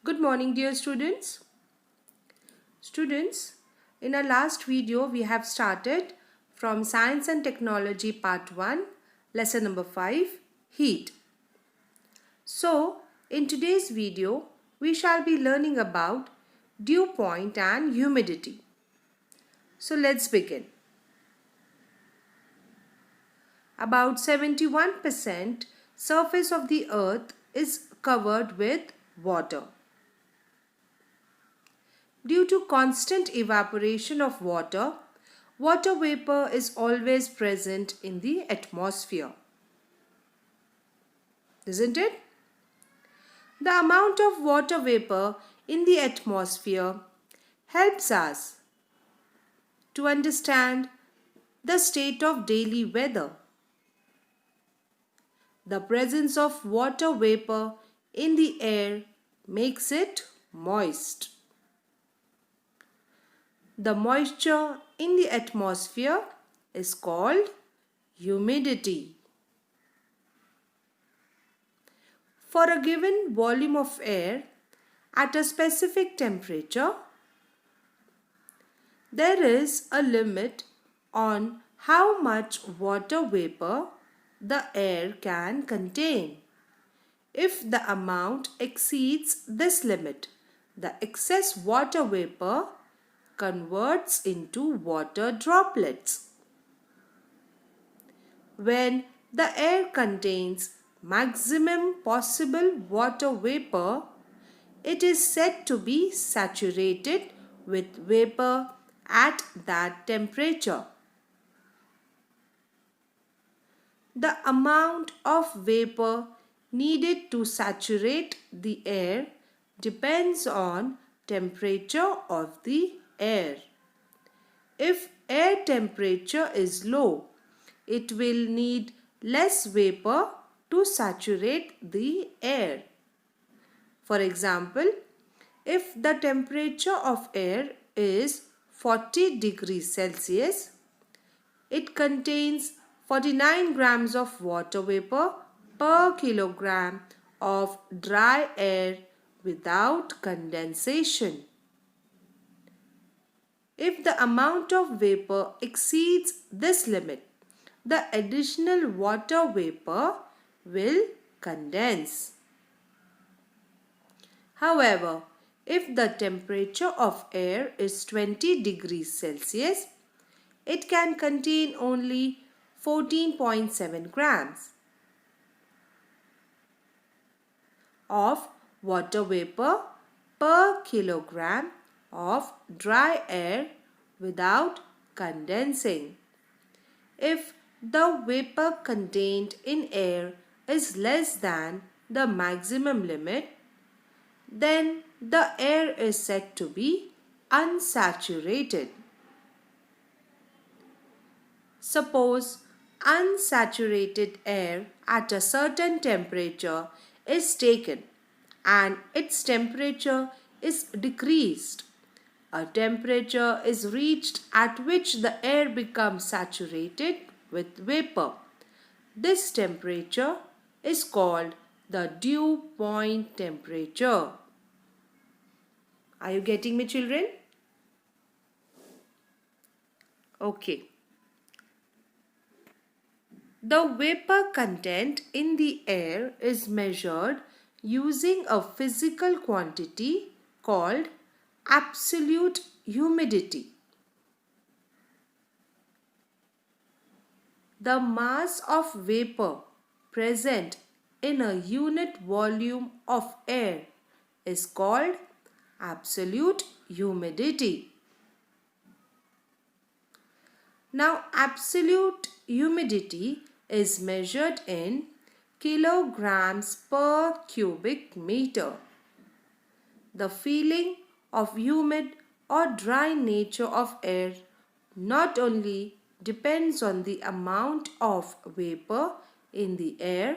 Good morning, dear students. Students, in our last video, we have started from Science and Technology Part 1, Lesson number 5, Heat. So, in today's video, we shall be learning about dew point and humidity. So, let's begin. About 71% surface of the earth is covered with water. Due to constant evaporation of water, water vapor is always present in the atmosphere. Isn't it? The amount of water vapor in the atmosphere helps us to understand the state of daily weather. The presence of water vapor in the air makes it moist. The moisture in the atmosphere is called humidity. For a given volume of air at a specific temperature, there is a limit on how much water vapor the air can contain. If the amount exceeds this limit, the excess water vapor converts into water droplets. When the air contains maximum possible water vapor, it is said to be saturated with vapor at that temperature. The amount of vapor needed to saturate the air depends on temperature of the air. If air temperature is low, it will need less vapor to saturate the air. For example, if the temperature of air is 40 degrees Celsius, it contains 49 grams of water vapor per kilogram of dry air without condensation. If the amount of vapor exceeds this limit, the additional water vapor will condense. However, if the temperature of air is 20 degrees Celsius, it can contain only 14.7 grams of water vapor per kilogram of dry air without condensing. If the vapor contained in air is less than the maximum limit, then the air is said to be unsaturated. Suppose unsaturated air at a certain temperature is taken and its temperature is decreased. A temperature is reached at which the air becomes saturated with vapor. This temperature is called the dew point temperature. Are you getting me, children? Okay. The vapor content in the air is measured using a physical quantity called absolute humidity. The mass of vapor present in a unit volume of air is called absolute humidity. Now, absolute humidity is measured in kilograms per cubic meter. The feeling of humid or dry nature of air not only depends on the amount of vapor in the air,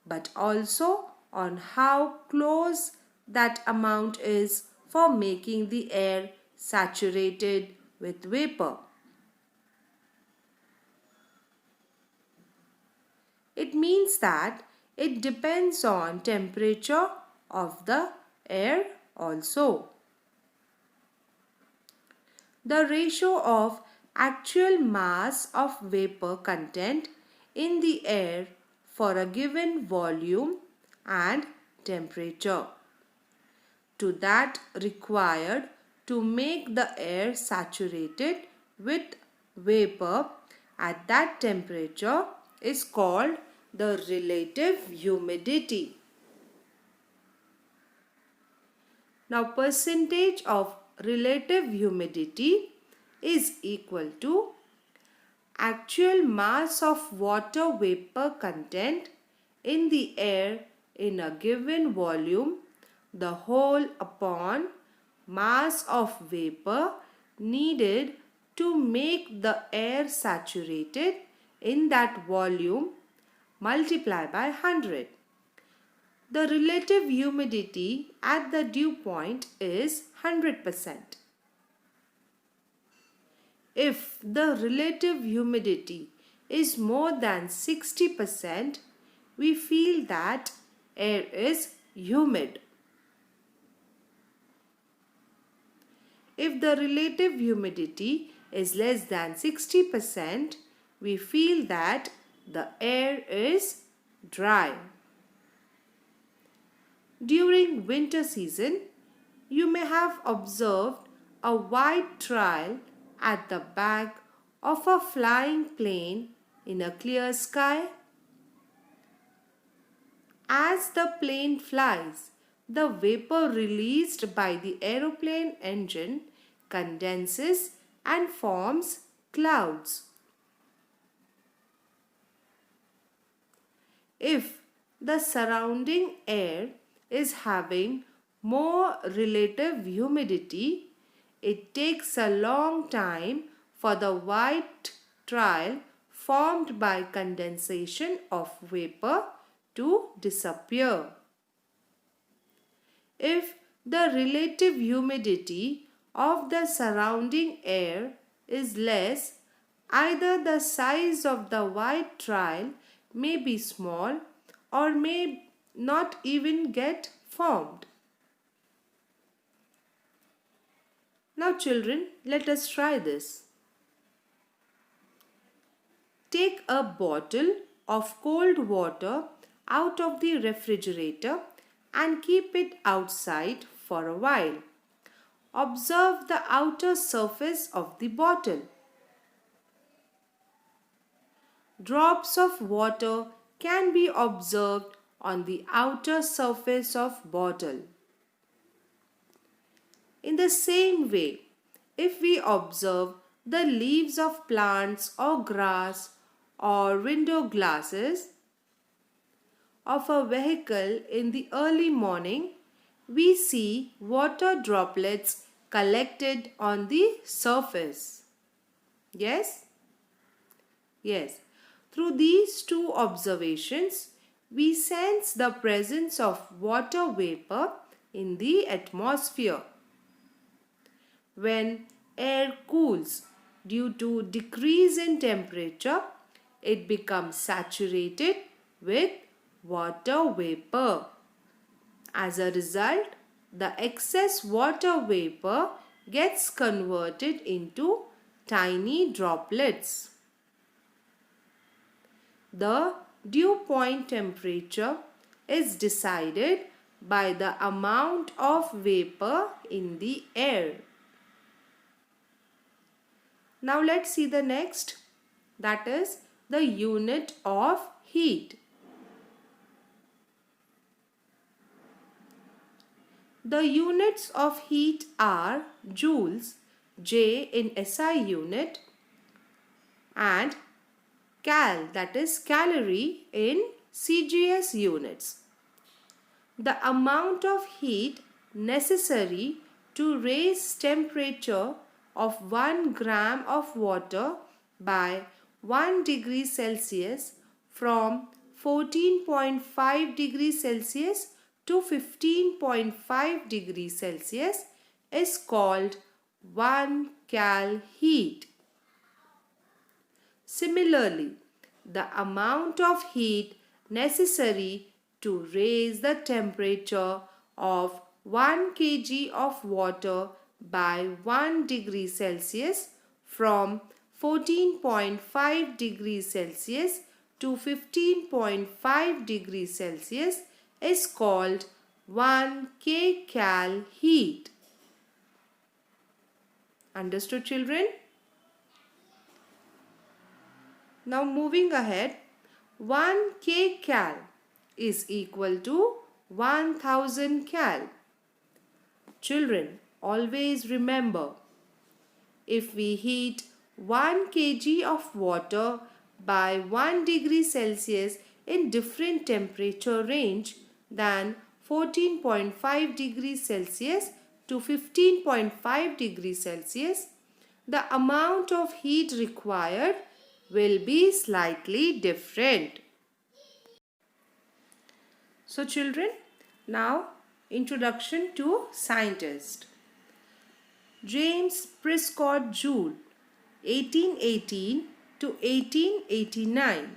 but also on how close that amount is for making the air saturated with vapor. It means that it depends on temperature of the air also. The ratio of actual mass of vapor content in the air for a given volume and temperature to that required to make the air saturated with vapor at that temperature is called the relative humidity. Now, percentage of relative humidity is equal to actual mass of water vapor content in the air in a given volume, the whole upon mass of vapor needed to make the air saturated in that volume, multiply by 100. The relative humidity at the dew point is 100%. If the relative humidity is more than 60%, we feel that air is humid. If the relative humidity is less than 60%, we feel that the air is dry. During winter season, you may have observed a white trail at the back of a flying plane in a clear sky. As the plane flies, the vapor released by the aeroplane engine condenses and forms clouds. If the surrounding air is having more relative humidity, it takes a long time for the white trail formed by condensation of vapor to disappear. If the relative humidity of the surrounding air is less, either the size of the white trail may be small or may not even get formed. Now children, let us try this. Take a bottle of cold water out of the refrigerator and keep it outside for a while. Observe the outer surface of the bottle. Drops of water can be observed on the outer surface of bottle. In the same way, if we observe the leaves of plants or grass or window glasses of a vehicle in the early morning, we see water droplets collected on the surface. Yes? Yes. Through these two observations, we sense the presence of water vapor in the atmosphere. When air cools due to decrease in temperature, it becomes saturated with water vapor. As a result, the excess water vapor gets converted into tiny droplets. The dew point temperature is decided by the amount of vapor in the air. Now let's see the next, that is the unit of heat. The units of heat are joules, J in SI unit, and cal, that is calorie, in CGS units. The amount of heat necessary to raise temperature of 1 gram of water by 1 degree Celsius from 14.5 degrees Celsius to 15.5 degrees Celsius is called 1 cal heat. Similarly, the amount of heat necessary to raise the temperature of 1 kg of water by 1 degree Celsius from 14.5 degrees Celsius to 15.5 degrees Celsius is called 1 kcal heat. Understood, children? Now moving ahead, 1 kcal is equal to 1000 cal. Children, always remember, if we heat 1 kg of water by 1 degree Celsius in different temperature range than 14.5 degrees Celsius to 15.5 degrees Celsius, the amount of heat required will be slightly different. So children, now introduction to scientist. James Prescott Joule, 1818 to 1889.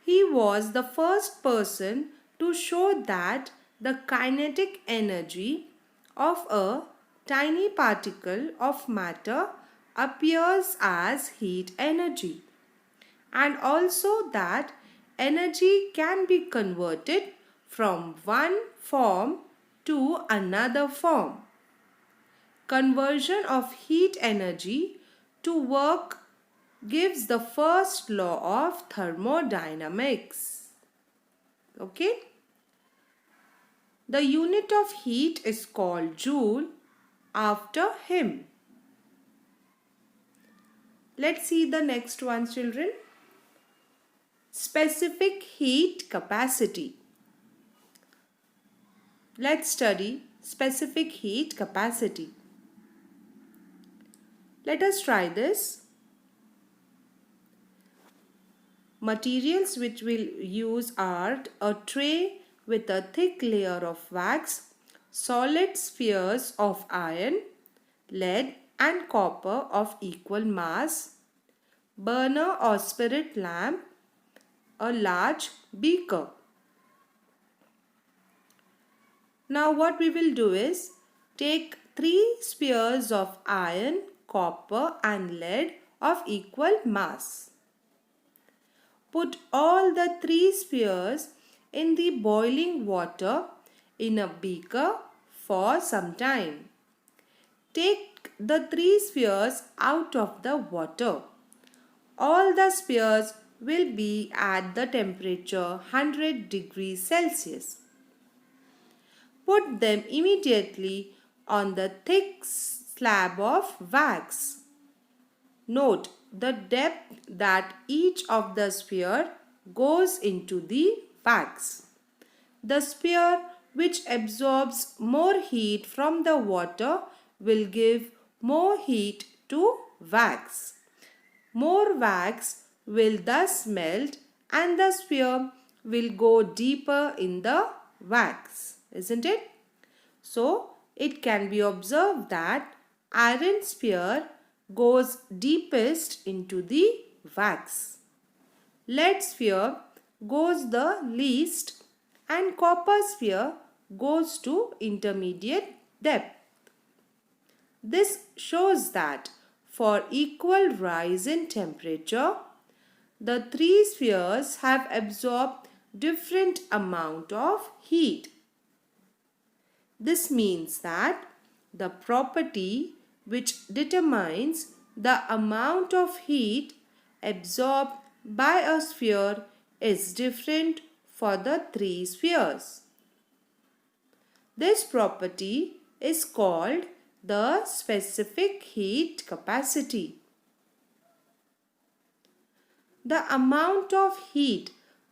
He was the first person to show that the kinetic energy of a tiny particle of matter appears as heat energy, and also that energy can be converted from one form to another form. Conversion of heat energy to work gives the first law of thermodynamics. Okay? The unit of heat is called joule after him. Let's see the next one, children. Specific heat capacity. Let's study specific heat capacity. Let us try this. Materials which we'll use are a tray with a thick layer of wax, solid spheres of iron, lead and copper of equal mass, burner or spirit lamp, a large beaker. Now what we will do is take 3 spheres of iron, copper and lead of equal mass. Put all the 3 spheres in the boiling water in a beaker for some time. Take the 3 spheres out of the water. All the spheres will be at the temperature 100 degrees Celsius. Put them immediately on the thick slab of wax. Note the depth that each of the sphere goes into the wax. The sphere which absorbs more heat from the water will give more heat to wax. More wax will thus melt and the sphere will go deeper in the wax, isn't it? So, it can be observed that iron sphere goes deepest into the wax. Lead sphere goes the least and copper sphere goes to intermediate depth. This shows that for equal rise in temperature, the 3 spheres have absorbed different amount of heat. This means that the property which determines the amount of heat absorbed by a sphere is different for the 3 spheres. This property is called the specific heat capacity. The amount of heat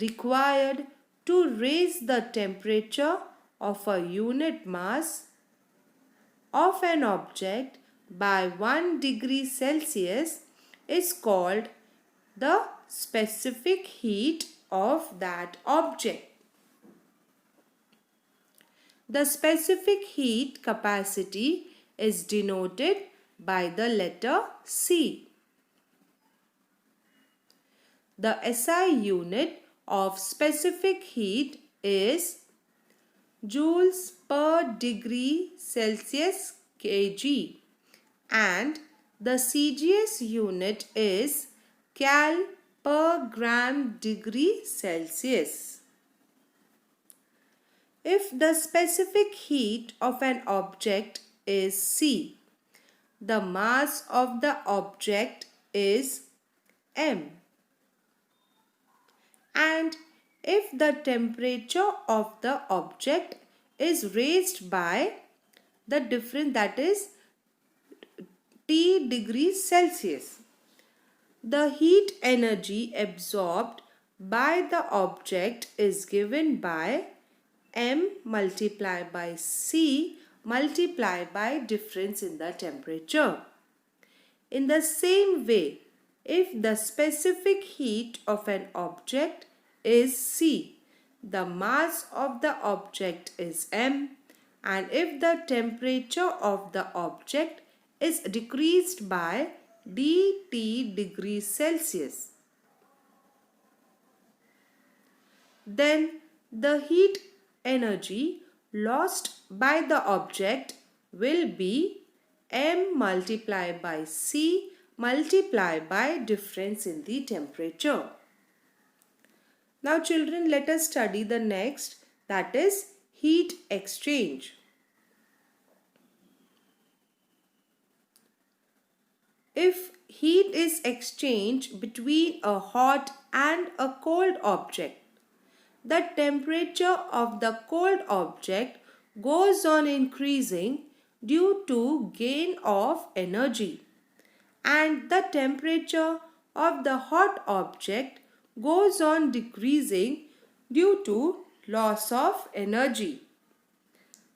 required to raise the temperature of a unit mass of an object by 1 degree Celsius is called the specific heat of that object. The specific heat capacity is denoted by the letter C. The SI unit of specific heat is joules per degree Celsius kg, and the CGS unit is cal per gram degree Celsius. If the specific heat of an object is C, the mass of the object is m, and if the temperature of the object is raised by the difference, that is T degrees Celsius, the heat energy absorbed by the object is given by m multiplied by C multiplied by difference in the temperature. In the same way, if the specific heat of an object is C, the mass of the object is m, and if the temperature of the object is decreased by dT degrees Celsius, then the heat energy lost by the object will be m multiplied by C multiplied by difference in the temperature. Now children, let us study the next, that is heat exchange. If heat is exchanged between a hot and a cold object, the temperature of the cold object goes on increasing due to gain of energy, and the temperature of the hot object goes on decreasing due to loss of energy.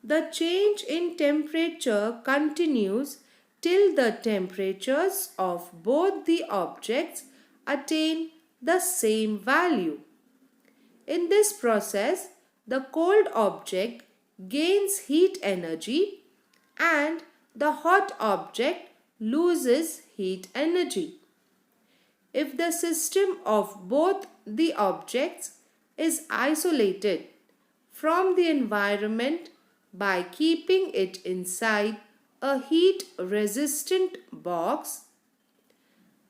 The change in temperature continues till the temperatures of both the objects attain the same value. In this process, the cold object gains heat energy and the hot object loses heat energy. If the system of both the objects is isolated from the environment by keeping it inside a heat resistant box,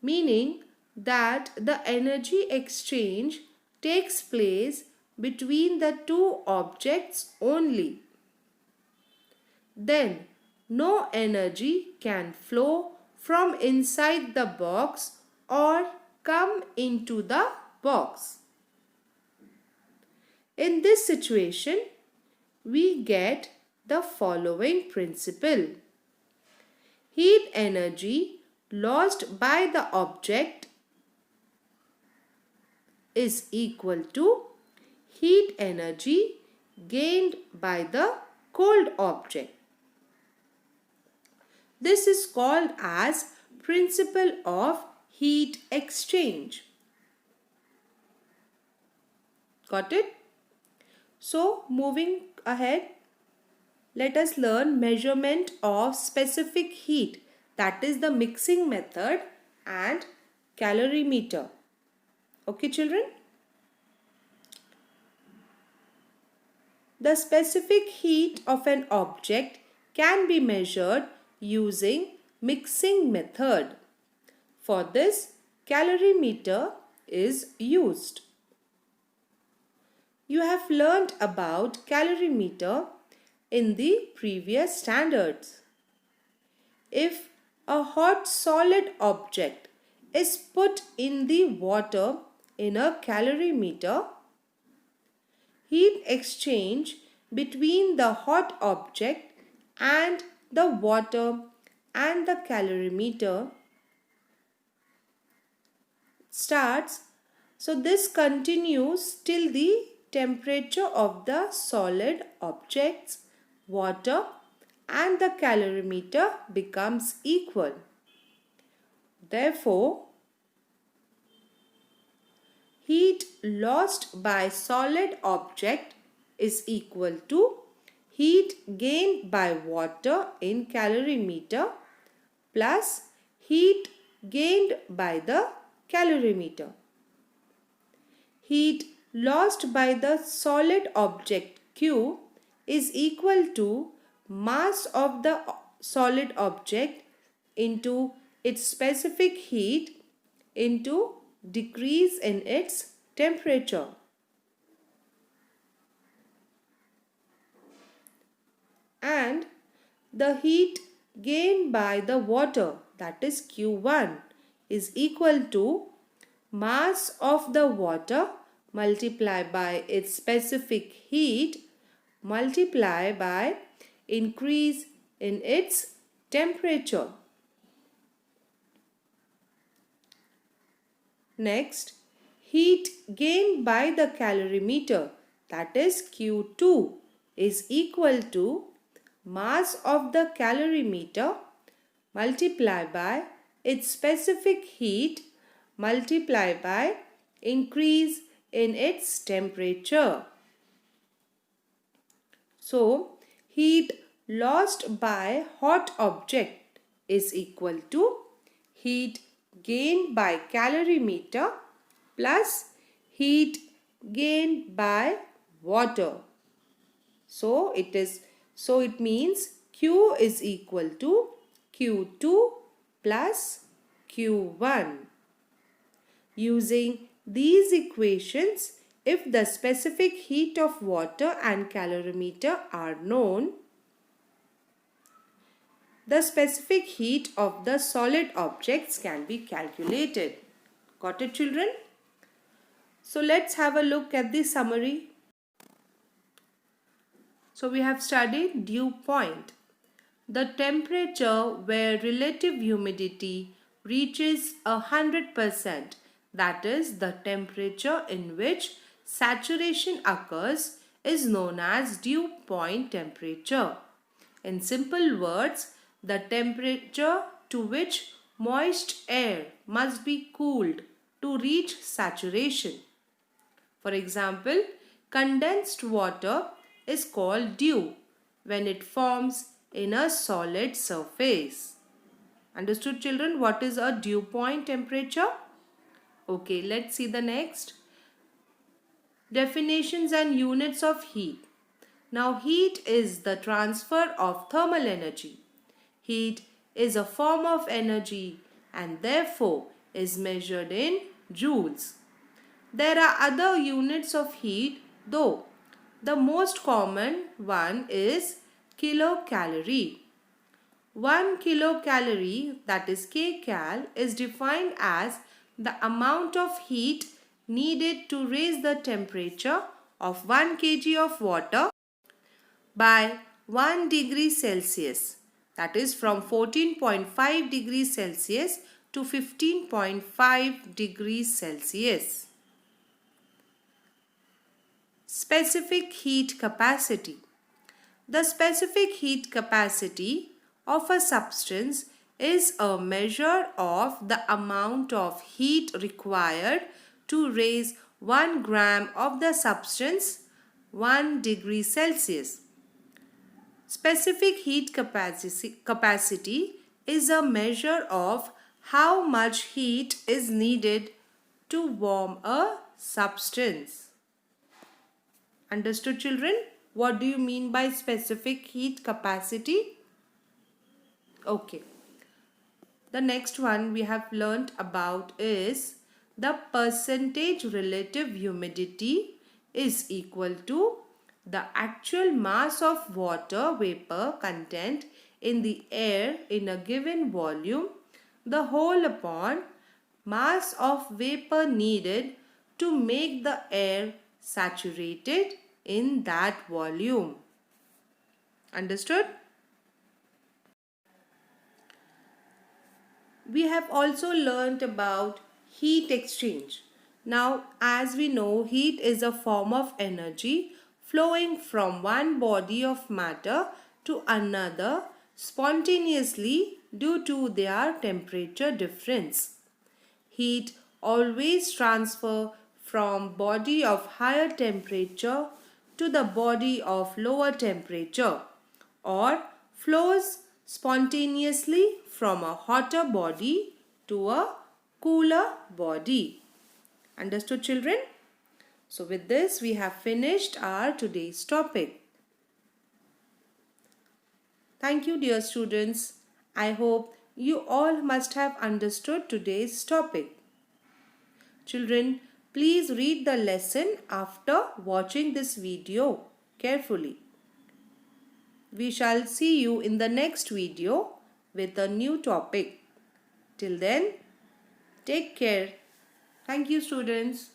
meaning that the energy exchange takes place between the two objects only, then no energy can flow from inside the box or come into the box. In this situation, we get the following principle. Heat energy lost by the object is equal to heat energy gained by the cold object. This is called as principle of heat exchange. Got it? So moving ahead, let us learn measurement of specific heat, that is the mixing method and calorimeter. Okay children? The specific heat of an object can be measured using mixing method. For this, calorimeter is used. You have learned about calorimeter in the previous standards. If a hot solid object is put in the water in a calorimeter, heat exchange between the hot object and the water and the calorimeter starts. So this continues till the temperature of the solid objects, water and the calorimeter becomes equal. Therefore, heat lost by solid object is equal to heat gained by water in calorimeter plus heat gained by the calorimeter. Heat lost by the solid object Q is equal to mass of the solid object into its specific heat into decrease in its temperature. And the heat gained by the water, that is Q1, is equal to mass of the water multiplied by its specific heat multiplied by increase in its temperature. Next, heat gained by the calorimeter, that is Q2, is equal to mass of the calorimeter multiplied by its specific heat multiplied by increase in its temperature. So, heat lost by hot object is equal to heat gained by calorimeter plus heat gained by water. So it means Q is equal to Q2 plus Q1. Using these equations, if the specific heat of water and calorimeter are known, the specific heat of the solid objects can be calculated. Got it, children? So let's have a look at the summary. So we have studied dew point, the temperature where relative humidity reaches 100%, that is the temperature in which saturation occurs, is known as dew point temperature. In simple words, the temperature to which moist air must be cooled to reach saturation. For example, condensed water is called dew when it forms in a solid surface. Understood, children? What is a dew point temperature? Okay, let's see the next. Definitions and units of heat. Now, heat is the transfer of thermal energy. Heat is a form of energy and therefore is measured in joules. There are other units of heat, though the most common one is kilocalorie. 1 kilocalorie, that is kcal, is defined as the amount of heat needed to raise the temperature of 1 kg of water by 1 degree Celsius, that is from 14.5 degrees Celsius to 15.5 degrees Celsius. Specific heat capacity. The specific heat capacity of a substance is a measure of the amount of heat required to raise 1 gram of the substance 1 degree Celsius. Specific heat capacity is a measure of how much heat is needed to warm a substance. Understood, children? What do you mean by specific heat capacity? Okay. The next one we have learnt about is the percentage relative humidity is equal to the actual mass of water vapor content in the air in a given volume, the whole upon mass of vapor needed to make the air saturated in that volume. Understood? We have also learnt about heat exchange. Now, as we know, heat is a form of energy flowing from one body of matter to another spontaneously due to their temperature difference. Heat always transfers from body of higher temperature to the body of lower temperature or flows spontaneously from a hotter body to a cooler body. Understood, children? So with this we have finished our today's topic. Thank you, dear students. I hope you all must have understood today's topic. Children, please read the lesson after watching this video carefully. We shall see you in the next video with a new topic. Till then, take care. Thank you, students.